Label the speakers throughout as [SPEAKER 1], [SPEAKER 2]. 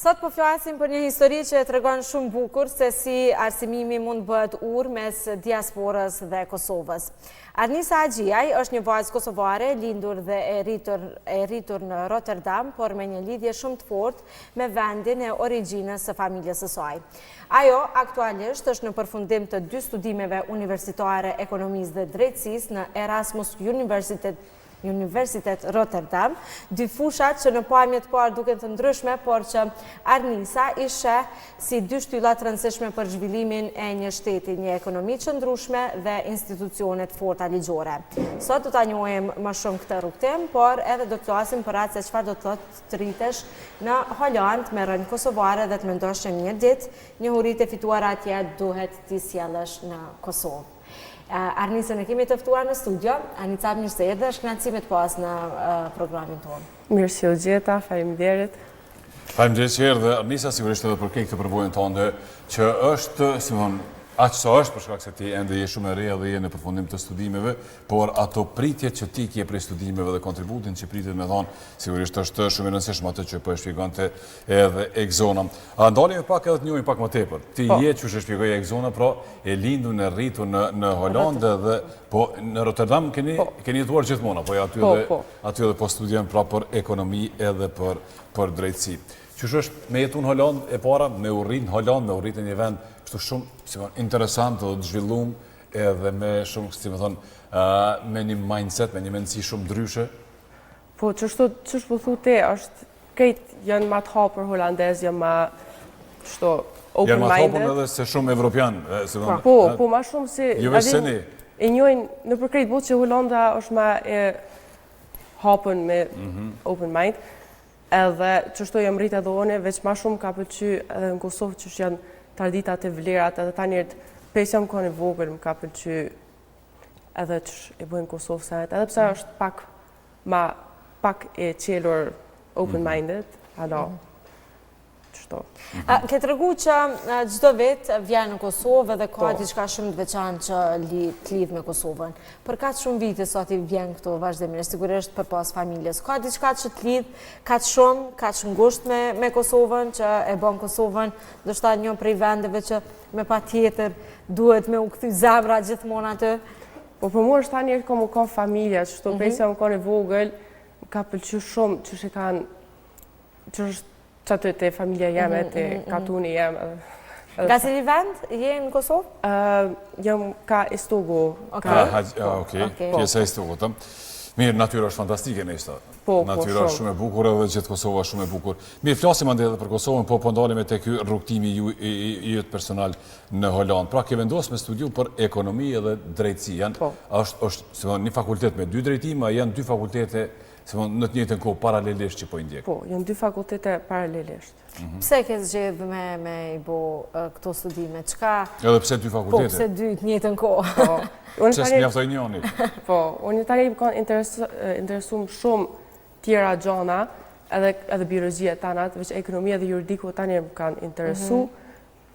[SPEAKER 1] Sot po flasim për një histori që tregon shumë bukur se si arsimimi mund bëhet urë mes diasporës dhe Kosovës. Arnisa Agjiaj është një vajzë kosovare, lindur dhe e rritur në Rotterdam, por me një lidhje shumë të fortë me vendin e origjinës së familjes së saj. Ajo aktualisht është në përfundim të 2 studimeve universitare ekonomisë dhe drejtësisë në Erasmus Universitet Rotterdam, 2 fushat që në pamje të parë duken të ndryshme, por që Arnisa i sheh si 2 shtylla të rëndësishme për zhvillimin e një shteti, një ekonomi të ndryshme dhe institucione të forta ligjore. Sot do ta njohim më shumë këtë rrugtim, por edhe do të flasim për atë se çfarë do të thotë të rritesh në Holand me rënë kosovare dhe të mendosh që një ditë njohuritë e fituara atje duhet t'i sjellësh në Kosovë. Arnisën e kemi të ftuar në studio. Arnica, mirë se erdhe, është kënaqësi të pas në programin tonë.
[SPEAKER 2] Mirë se u gjeta, faleminderit.
[SPEAKER 3] Faleminderit që erdhe, Arnisa, sigurisht edhe për këtë përvojën tonë që është, aq sa është, për shkak se ti ende je shumë e re dhe je në përfundim të studimeve, por ato pritjet që ti ke prej studimeve dhe kontributin që pritet me thonë, sigurisht është shumë e rëndësishme atë që po e shpjegonte edhe Ekzona. Ndalim pak edhe të njohim pak më tepër. Ti je që shpjegoi Ekzona, pra e lindur e rritur në Holandë dhe po në Rotterdam keni jetuar gjithmonë, apo aty edhe po studion pra për ekonomi edhe për drejtësi. Qysh është me jetu në Holandë e para, me urrit në Holandë, me urrit në një vend kështu shumë interesant dhe të zhvillum edhe me shumë, me një mindset, me një mendësi shumë ndryshe?
[SPEAKER 2] Po, qështu po thu te, është këtë janë ma të hapur holandez, janë ma open-minded.
[SPEAKER 3] Janë ma të hapur edhe se shumë evropian.
[SPEAKER 2] Po, ma shumë si...
[SPEAKER 3] Jo veç se ne.
[SPEAKER 2] E njojnë në përkrejt botë që Holanda është ma e hapën me open mind, edhe qështu jam rritë edhe one, veç ma shumë ka pëlqy edhe në Kosovë që janë traditat e vlerat, edhe ta njërët pes jam kone vogël, më ka pëlqy edhe që e bëjmë Kosovë sanet, edhe pse është pak e qelur open-minded, alo, qështu.
[SPEAKER 1] Ke të regu që gjdo vit vjen në Kosovë dhe ka diçka shumë të veçantë që të lidh me Kosovën. Për ka shumë vite sot i vjen këto vazhdimisht, sigurisht për pas familjes. Ka diçka që të lidh ka shumë, ka ngusht me Kosovën, që e bën Kosovën, do shta një prej vendeve që me pa tjetër duhet me u kthy zemra gjithmonë aty.
[SPEAKER 2] Po për mua është ta njerë ka mu ka familja, që shto presja më ka në vogël, më ka pëlqy shumë që shi kanë, që është që aty të familja jeme, të katuni jeme.
[SPEAKER 1] Nga si një vend, je në Kosovë?
[SPEAKER 2] Jam ka Estogo.
[SPEAKER 3] Okej, pjesa Estogo të. Mirë, natyra është fantastike në ishta. Natyra është shumë e bukur edhe gjithë Kosova është shumë e bukur. Mirë, flasim ande edhe për Kosovën, po ndalim e të ky rrugtimi jëtë personal në Holandë. Pra, ke vendosur me studiu për ekonomi edhe drejtësi. është një fakultet me 2 drejtime, janë 2 fakultete në të njëjtën kohë paralelisht që po i ndjek.
[SPEAKER 2] Po, janë 2 fakultete paralelisht.
[SPEAKER 1] Pse ke zgjedhë me i bo këto studime?
[SPEAKER 3] Edhe pse 2 fakultete?
[SPEAKER 1] Po, pse 2 të njëjtën kohë?
[SPEAKER 3] Pse s'mjaftoi njëri?
[SPEAKER 2] Po, unë tani më kanë interesuar shumë tjera gjana, edhe biologjia tanat, veç ekonomia dhe juridiku tani më kanë interesuar,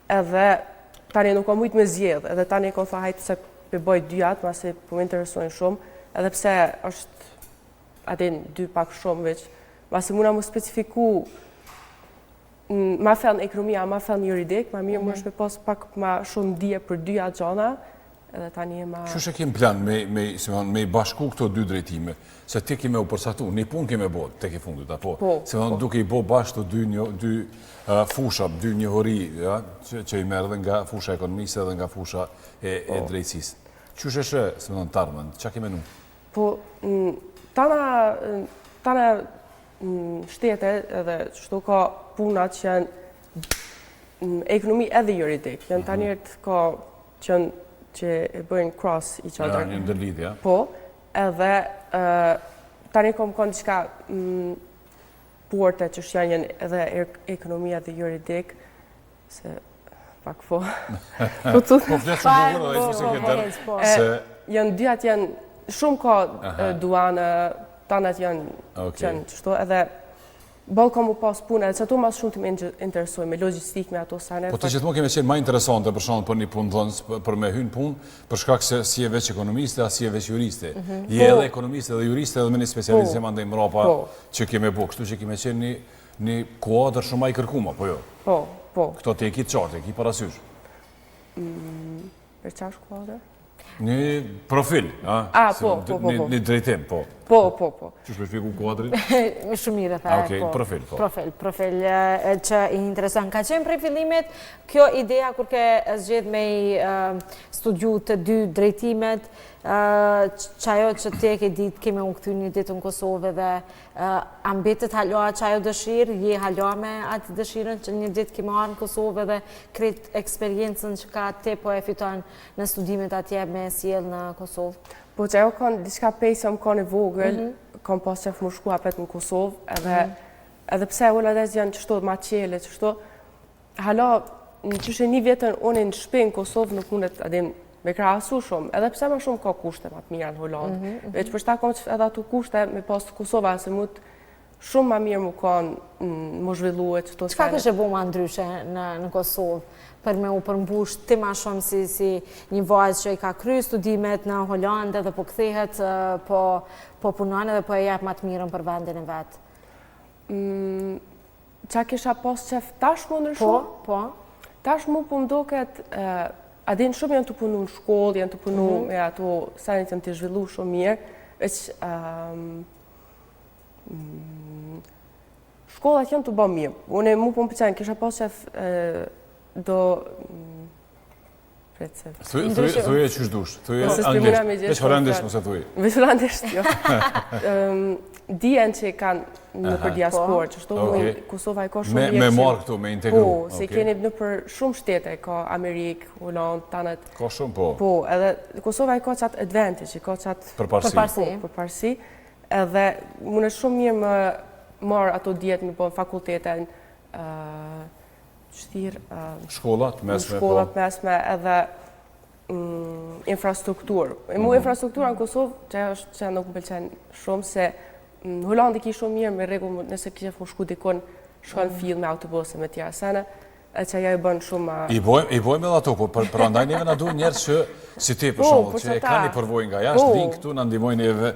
[SPEAKER 2] edhe tani nuk kam mujtë me zgjedh, edhe tani kam thënë hajtë se për bëj 2 atë, mase po më interesojnë shumë, edhe pse është atin 2 pak shumë veç, mase muna më specifiku ma fell ekonomia, ma fell juridik, ma mirë më është me pas pak ma shumë dije për 2 atë gjana, edhe tani e ma...
[SPEAKER 3] Qështë e kemë plan me bashku këto 2 drejtime, se ti kime u përsatu, një pun kime bo, te ke fundit, apo? Duke i bo bashkë të 2 fusha, 2 njohori, që i merë dhe nga fusha ekonomisë dhe nga fusha e drejtësisë. Qështë e shë, se më në tarmën, që kime nu?
[SPEAKER 2] Po, tana shtete edhe qështu ka punat që janë ekonomi edhe juridik. Janë ta njerët ka që e bëjnë cross i qadrë.
[SPEAKER 3] Një ndërlidhja.
[SPEAKER 2] Po, edhe tani kom konë qka porte që janë edhe ekonomi edhe juridik, se pak po.
[SPEAKER 3] Po fletë shumë bukur dhe i se këtë dërë.
[SPEAKER 2] Janë 2 atë janë shumë ka duanë, tanët janë qështu, edhe bëllë ka mu pas punë, edhe që ato mas shumë të me interesoj, me logistik, me ato sanet.
[SPEAKER 3] Po të gjithmonë keme qenë ma interesante për shumë për një punë dhënës, për me hynë punë, për shkak se si e veç ekonomiste, a si e veç juriste. Je edhe ekonomiste edhe juriste edhe me një specializim andaj mrapa që keme bo, kështu që keme qenë një kuadër shumë ma i kërkuma, po jo?
[SPEAKER 2] Po.
[SPEAKER 3] Këto të e ki qartë, e ki parasysh?
[SPEAKER 2] Për qash kuadër?
[SPEAKER 3] Një profil,
[SPEAKER 2] po.
[SPEAKER 3] Një drejtim, po.
[SPEAKER 2] Po.
[SPEAKER 3] Që shme shpiku kuadrin?
[SPEAKER 1] Shumë mirë, the.
[SPEAKER 3] Okej, profil, po.
[SPEAKER 1] Profil që i intereson. Ka qenë prej fillimit kjo ideja kur ke zgjedh me studiu të dy drejtimet, që ajo që te ke ditë keme u këthy një ditë në Kosovë dhe ambitet haloa që ajo dëshirë, je haloa me atë dëshirën që një ditë keme arë në Kosovë dhe kretë eksperiencën që ka te po e fiton në studimet atje me sjell në Kosovë?
[SPEAKER 2] Po që ajo kanë diçka pejse më kanë e vogël, kanë pas qef më shku apet në Kosovë, edhe pse ulla dhe janë qështu ma qele, qështu, hala, në qështu një vjetën unë në shpi në Kosovë nuk mundet adim me krahasu shumë, edhe pse ma shumë ka kushte ma të mira në Hollandë. Veç për shta kom që edhe ato kushte me pas Kosova, se mund shumë ma mirë mu kanë më zhvillu e qëto sene.
[SPEAKER 1] Qka kështë e bu ma ndryshe në Kosovë për me u përmbush ti ma shumë si një vajzë që i ka kry studimet në Hollandë edhe po këthehet, po punon edhe po e jep ma të mirën për vendin e vetë?
[SPEAKER 2] Qa kisha pas qef tash më ndryshu?
[SPEAKER 1] Po.
[SPEAKER 2] Tash mu po mdoket, adin shumë janë të punu në shkollë, janë të punu me ato sanit janë të zhvillu shumë mirë, veç shkollat janë të bë mirë. Unë mu po më pëqenë, kisha pas qef do...
[SPEAKER 3] Thuj e qysh dush, thuj e anglisht, veç holandisht më se thuj.
[SPEAKER 2] Veç holandisht, jo. Dijen që kanë në për diasporë, që shto Kosova i ka shumë vjetë.
[SPEAKER 3] Me marë këtu, me integru.
[SPEAKER 2] Po, se keni në për shumë shtete, ka Amerikë, Hollandë, tanët.
[SPEAKER 3] Ka shumë, po.
[SPEAKER 2] Po, edhe Kosova i ka qatë advantage, i ka qatë... Përparsi. Edhe mune shumë mirë më marë ato djetë në fakultetin,
[SPEAKER 3] shkollat mesme,
[SPEAKER 2] edhe infrastrukturë. Mu infrastruktura në Kosovë, që është që nuk më pëlqen shumë, se në Hollandë ki shumë mirë me regull, nëse kishef më shku dikon, shkon fill me autobuse me tjera sene, e që ajo i bënë shumë...
[SPEAKER 3] I bojmë edhe ato, po për andaj neve në du njerës që, si ti për shumë, që e ka një përvoj nga jashtë, vinë këtu, në ndimojnë neve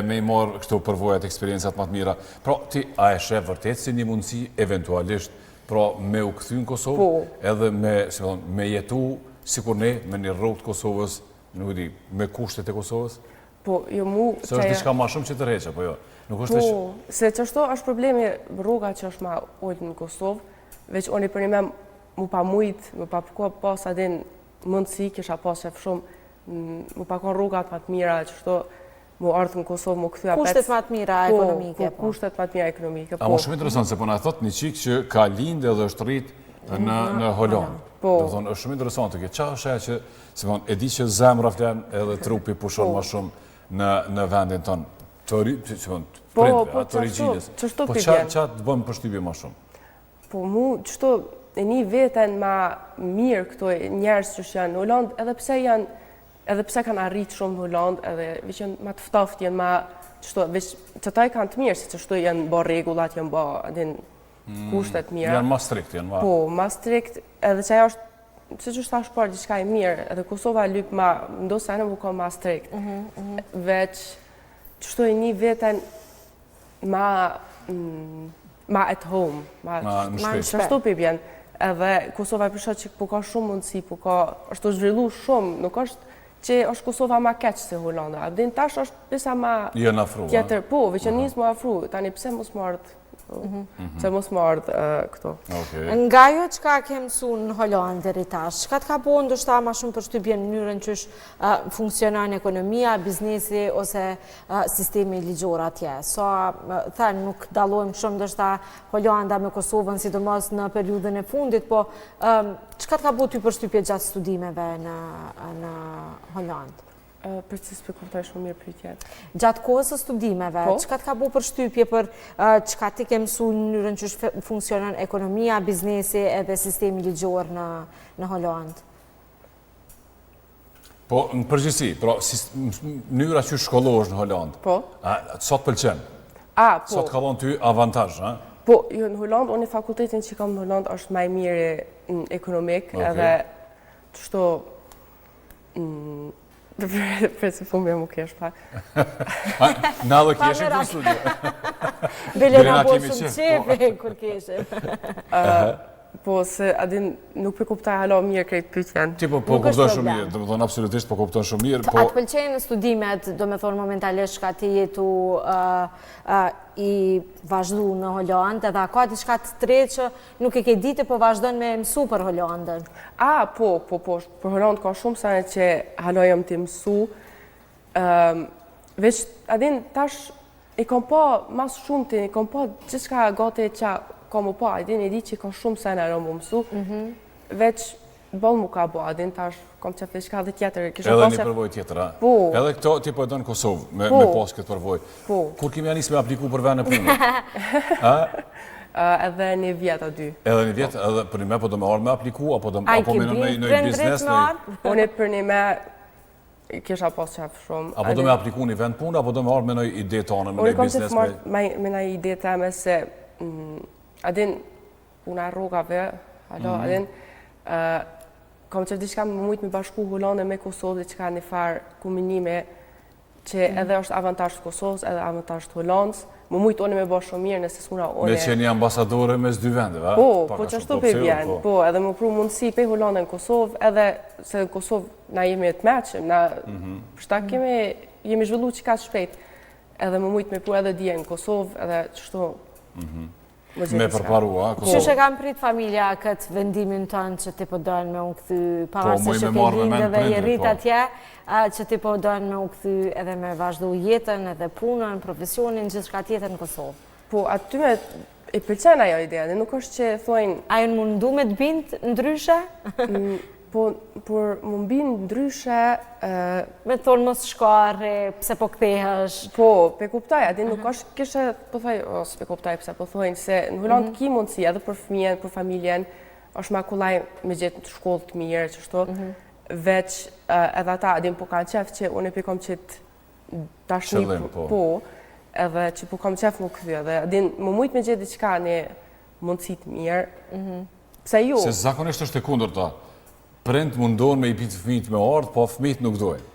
[SPEAKER 3] me i marë këto përvojat, eksperiencat më të mira. Pra, ti a e shef vërtet si një mundësi, eventualisht, pra me u këthy në Kosovë, edhe me jetu, si kur ne, me një rrugë të Kosovës, nuk di, me kushtet e Kosovës?
[SPEAKER 2] Po, jo mu...
[SPEAKER 3] Se është diçka ma shumë që të reqe, po jo? Nuk është
[SPEAKER 2] po, se që është problemi rruga që është ma ullë në Kosovë, veç unë i për një me mu pa mujtë, mu pa përko pas adin mundësi, kisha pas qef shumë, mu pa kon rrugat ma të mira, që shto mu ardhë në Kosovë, mu këthy apet...
[SPEAKER 1] Kushtet ma të mira ekonomike,
[SPEAKER 2] po. Kushtet ma të mira ekonomike, po.
[SPEAKER 3] A më shumë interesant, se po në thot një qikë që ka lindë edhe është rritë në Hollandë.
[SPEAKER 2] Po.
[SPEAKER 3] Do thonë, është shumë interesant të kjo. Qa është e që, se e di që zemra flen edhe trupi pushon ma shumë në vendin tonë, të prindve, të origjinës. Po qa të bëmë përshtypje ma shumë?
[SPEAKER 2] Po mu, qëto e një veten ma mirë këto njerës që janë në Hollandë, edhe pse kanë arritë shumë në Hollandë, edhe veç janë ma të ftaftë, janë ma, që ta i kanë të mirë, si që shto janë ba regullat, janë ba kushtet mira.
[SPEAKER 3] Janë ma strikt, janë ma...
[SPEAKER 2] Po, ma strikt, edhe që ajo është, që që shtash parë gjithka e mirë, edhe Kosova lypë ma, ndo se anë më ka ma strikt. Veç, që shto e një veten ma at home, ma në shtu për bjen. Edhe Kosova e përshat që po ka shumë mundësi, po ka, është të zhvillu shumë, nuk është që është Kosova ma keqë se Hollanda. Abdin tash është pisa ma...
[SPEAKER 3] Jënë afru,
[SPEAKER 2] tjetër, po, veç njës më afru, tani pse mos më ardhë, që mos më ardhë këto.
[SPEAKER 1] Nga jo që ka ke mësu në Hollandë dhe rritash, që ka të ka po ndoshta ma shumë përshtypje në mënyrën që është funksionan ekonomia, biznesi ose sistemi ligjor atje. So, thënë, nuk dalojmë shumë ndoshta Hollanda me Kosovën, sidomos në periudën e fundit, po që ka të ka po ty përshtypje gjatë studimeve në Hollandë?
[SPEAKER 2] Për që spekuptoj shumë mirë për tjetë.
[SPEAKER 1] Gjatë kohës e studimeve, qëka të ka bu për shtypje për qëka ti ke mësu në njërën që funksionan ekonomia, biznesi edhe sistemi ligjor në Hollandë?
[SPEAKER 3] Po, në përgjithësi, njëra që shkollohesh në Hollandë, sot pëlqen? Sot ka dhonë ty avantaj, ha?
[SPEAKER 2] Po, në Hollandë, unë i fakultetin që kam në Hollandë është maj mirë ekonomik, edhe qështo Për se fumë mu kesh pa.
[SPEAKER 3] Na dhe keshim të studio.
[SPEAKER 1] Bile na po shumë qefi kur keshim.
[SPEAKER 2] Po, se adin nuk për kuptaj halo mirë krejt pyetjen.
[SPEAKER 3] Ti po kupton shumë mirë, do me thonë absolutisht po kupton shumë mirë.
[SPEAKER 1] A të pëlqenë studimet, do me thonë momentalisht ka ti jetu i vazhdu në Hollandë, edhe ka diçka të tre që nuk e ke ditë, po vazhdojnë me mësu për Hollandën?
[SPEAKER 2] Po, për Hollandë ka shumë sene që halojëm të mësu. Veç, adin, tash, i kom pa mas shumë të, i kom pa gjithka gati që ka mu pa, adin, i di që ka shumë sene në më mësu. Veç, bol mu ka bo, adin, tash, kom qef të shka dhe tjetër.
[SPEAKER 3] Edhe një përvoj tjetër, a?
[SPEAKER 2] Po.
[SPEAKER 3] Edhe këto ti po e do në Kosovë, me pas këtë përvoj.
[SPEAKER 2] Po.
[SPEAKER 3] Kur kemi anis me apliku për vene punë?
[SPEAKER 2] Edhe një vjetë a dy.
[SPEAKER 3] Edhe një vjetë, edhe për një me po do me orë me apliku, apo me në biznes?
[SPEAKER 2] Unë për një me kisha pas qef shumë.
[SPEAKER 3] Apo do me apliku një vend punë, apo do me orë me në ide të anë, me në biznes?
[SPEAKER 2] Unë kom që me në ide të me se, adin, unë a rogave, adin, kom që diçka më mujtë me bashku Hollandë me Kosovë, që ka një farë kombinime që edhe është avantasht Kosovës, edhe avantasht Hollandës, më mujtë one me bashkë shumë mirë nëse s'una one...
[SPEAKER 3] Me që një ambasadore mes dy vendeve,
[SPEAKER 2] po që ashtu pe vjen, po, edhe më pru mundësi pe Hollandë në Kosovë, edhe se në Kosovë na jemi të meqëm, na përshta jemi zhvillu që ka shpejt, edhe më mujtë me pru edhe dje në Kosovë, edhe qështu...
[SPEAKER 3] Me përparua, Kosovë.
[SPEAKER 1] Qështë e kam prit familja këtë vendimin tënë që ti po dojnë me u këthy, pavarësisht që ke lindë dhe je rrit atje, që ti po dojnë me u këthy edhe me vazhdu jetën, edhe punën, profesionin, gjithë shka tjetër në Kosovë?
[SPEAKER 2] Po, aty me i pëlqen ajo ideja, dhe nuk është që thojnë...
[SPEAKER 1] A ju në mundu me të bindë ndryshe?
[SPEAKER 2] Po, por më mbinë ndryshe...
[SPEAKER 1] Me të thonë mos shkare, pse po kthehësh?
[SPEAKER 2] Po, pe kuptaj, adin nuk është kishe, po thoj, pe kuptaj pse po thojnë, se në Hollandë ki mundësi edhe për fëmijen, për familjen, është ma kullaj me gjithë në shkollë të mirë, që shto, veç edhe ata, adin po kanë qef që unë e pe kom qëtë tashni, po, edhe që po kom qef më këthy, edhe adin më mujtë me gjithë diqka një mundësi të mirë, pse ju?
[SPEAKER 3] Se zakonisht është e kundur ta. Prind mundon me i pitë fëmijët me ardhë, po fëmijët nuk dojnë.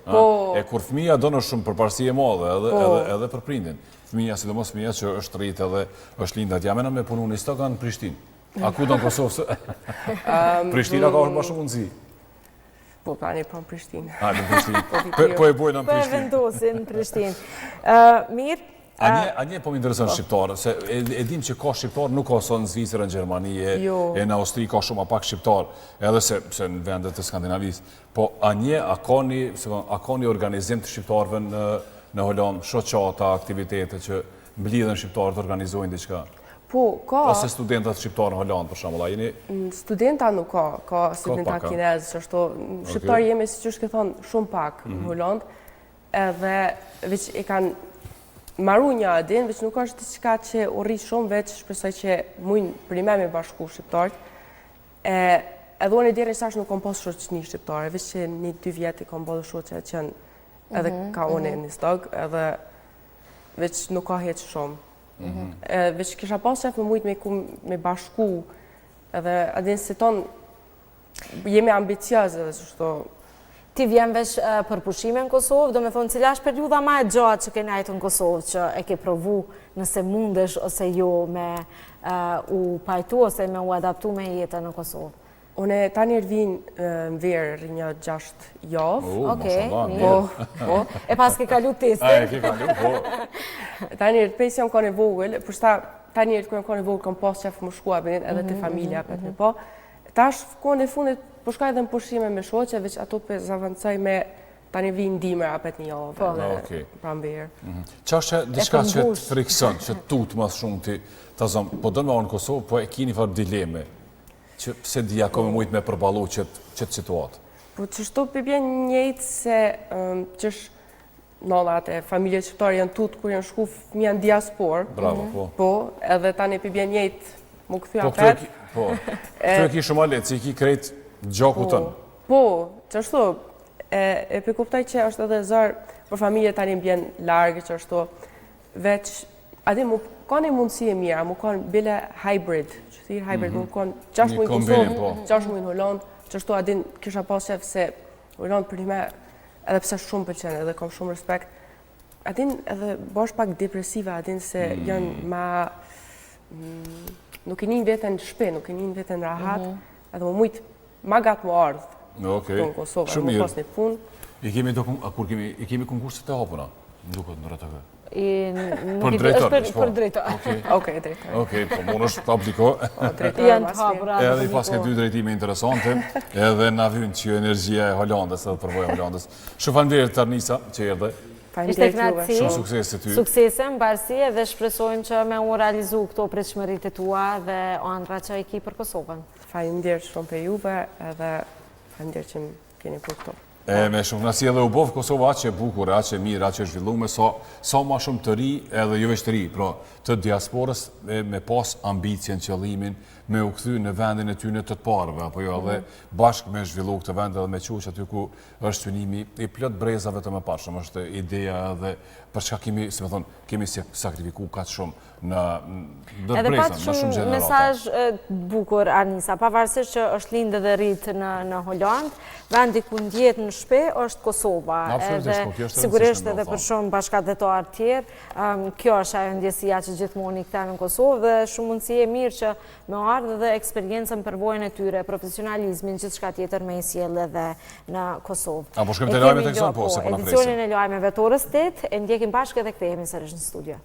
[SPEAKER 3] E kur fëmija do në shumë përparësi e madhe edhe për prindin. Fëmija, sidomos fëmija që është rritë edhe është lindat. Ja mena me punu një stoka në Prishtinë. A ku do në Kosovë? Prishtina ka është ma shumë mundësi.
[SPEAKER 2] Po, pa një po në Prishtinë.
[SPEAKER 3] Në Prishtinë. Po e bojnë në Prishtinë.
[SPEAKER 1] Po e vendosin në Prishtinë. Mirë?
[SPEAKER 3] A nje po më interesën shqiptarë, se e dim që ka shqiptarë, nuk ka sa në Zvicër, në Gjermani, e në Austri ka shumë a pak shqiptarë, edhe se në vendet të Skandinavisë. Po a nje, a ka një organizim të shqiptarëve në Hollandë, shoqata, aktivitete që mblidhen shqiptarë të organizojnë diqka?
[SPEAKER 2] Po, ka...
[SPEAKER 3] Ose studentat shqiptarë në Hollandë, për shembull, a jeni...
[SPEAKER 2] Studenta nuk ka studenta kinezë, që ashtu, shqiptarë jemi, si që shke thonë, shumë pak në Hollandë, edhe veç e kanë maru një adin, veç nuk është diçka që u rritë shumë, veç shpresoj që mujnë për me bashku shqiptarët. Edhe unë e djerë sash nuk kom pas shoqni shqiptare, veç që 1-2 vjetë i kom bodhë shoqe që janë edhe ka unë e një stog, edhe veç nuk ka heqë shumë. Veç kisha pas qef më mujtë me bashku, edhe adin se tonë jemi ambiciozë edhe që shto.
[SPEAKER 1] Ti vjen vesh për pushime në Kosovë, do me thonë cila është periuda ma e gjatë që ke najtë në Kosovë, që e ke provu nëse mundesh ose jo me u pajtu ose me u adaptu me jetën në Kosovë?
[SPEAKER 2] Unë ta njerë vinë në verë një 6 javë.
[SPEAKER 1] Okej, mirë. E pas ke kalu testin.
[SPEAKER 3] E ke kalu, po.
[SPEAKER 2] Ta njerë pes jam ka në vogël, përshta ta njerë kërë jam ka në vogël, kam pas qef më shkua edhe të familja për të me po. Ta është kohën e fundit, po shkaj edhe në pushime me shoqe, veç ato për zavancaj me tani vinë dimër apet një javë dhe pramberë.
[SPEAKER 3] Qa është diçka që të frikson, që tutë mas shumë ti, ta zonë, po dënë me orë në Kosovë, po e kini farë dileme, që pse dhja ka me mujtë me përbalu qëtë situatë?
[SPEAKER 2] Po që shto për bjen njëjtë se qësh nonat e familje shqiptarë janë tutë kur janë shku fëmija në diasporë.
[SPEAKER 3] Bravo, po.
[SPEAKER 2] Po, edhe tani për bjen njëjtë më këthy apet.
[SPEAKER 3] Po, këtë e ki shumë aletë, si i ki krejtë gjaku tënë.
[SPEAKER 2] Po, që ashtu, e për kuptaj që është edhe zërë për familje tani bjen largë, që ashtu, veç, adi mu ka një mundësi e mira, mu ka bile hybrid, që thirë hybrid, mu ka 6 mujnë Kosovë, 6 mujnë Hollandë, që ashtu adin kisha pas qef se Hollandë për një me edhe pse shumë pëlqen, edhe kam shumë respekt. Atin edhe bash pak depresive, atin se janë ma... nuk e njën veten shpe, nuk e njën veten rahat, edhe më mujtë ma gatë më ardhë në Kosovë, edhe më pas një punë.
[SPEAKER 3] I kemi konkurset e hapuna, më duket në RTV.
[SPEAKER 1] Për drejtor. Për drejtor.
[SPEAKER 2] Okej, drejtor.
[SPEAKER 3] Okej, po mund është të apliko.
[SPEAKER 1] Janë të hapura.
[SPEAKER 3] Edhe i pas ke 2 drejtime interesante, edhe na vynë që energjia e Hollandës, edhe përvoja Hollandës. Shumë faleminderit Arnisa që erdhe.
[SPEAKER 1] Ishte knatësi.
[SPEAKER 3] Shumë suksese ty.
[SPEAKER 1] Suksese, mbarësi, edhe shpresojmë që me u realizu këto pritshmëritë tua dhe ëndra që i ki për Kosovën.
[SPEAKER 2] Faleminderit shumë për juve, edhe faleminderit që më keni për këto.
[SPEAKER 3] Me shumë knatësi edhe u bovë Kosova aq e bukur, aq e mirë, aq e zhvilluar, sa ma shumë të ri, edhe jo veç të ri, pra të diasporës me pas ambicjen, qëllimin, me u kthy në vendin e tyre të parëve, apo jo, edhe bashkë me zhvillu këtë vend edhe me quq aty ku është synimi i plot brezave të mëparshëm, është ideja edhe për çka kemi, si më thon, kemi sakrifikuar kaq shumë në breza, në shumë gjenerata.
[SPEAKER 1] Mesazh bukur Arnisa, pavarësisht që është lindë dhe rritë në Holland, vendi ku ndjet në shpe është Kosova. Edhe sigurisht edhe për shumë bashkëdhetar tjerë, kjo është ajo ndjesia që gjithmonë i kthejmë në Kosovë dhe shumë mundësi e mirë që me ardhë dhe eksperiencën përvojën e tyre, profesionalizmin, gjithçka tjetër me i sjellë edhe në Kosovë.
[SPEAKER 3] Po shkojmë te lajmet e kësaj, po se po na presin.
[SPEAKER 1] Edicionin e lajmeve të orës 8, e ndjekim bashkë dhe kthehemi sërish në studio.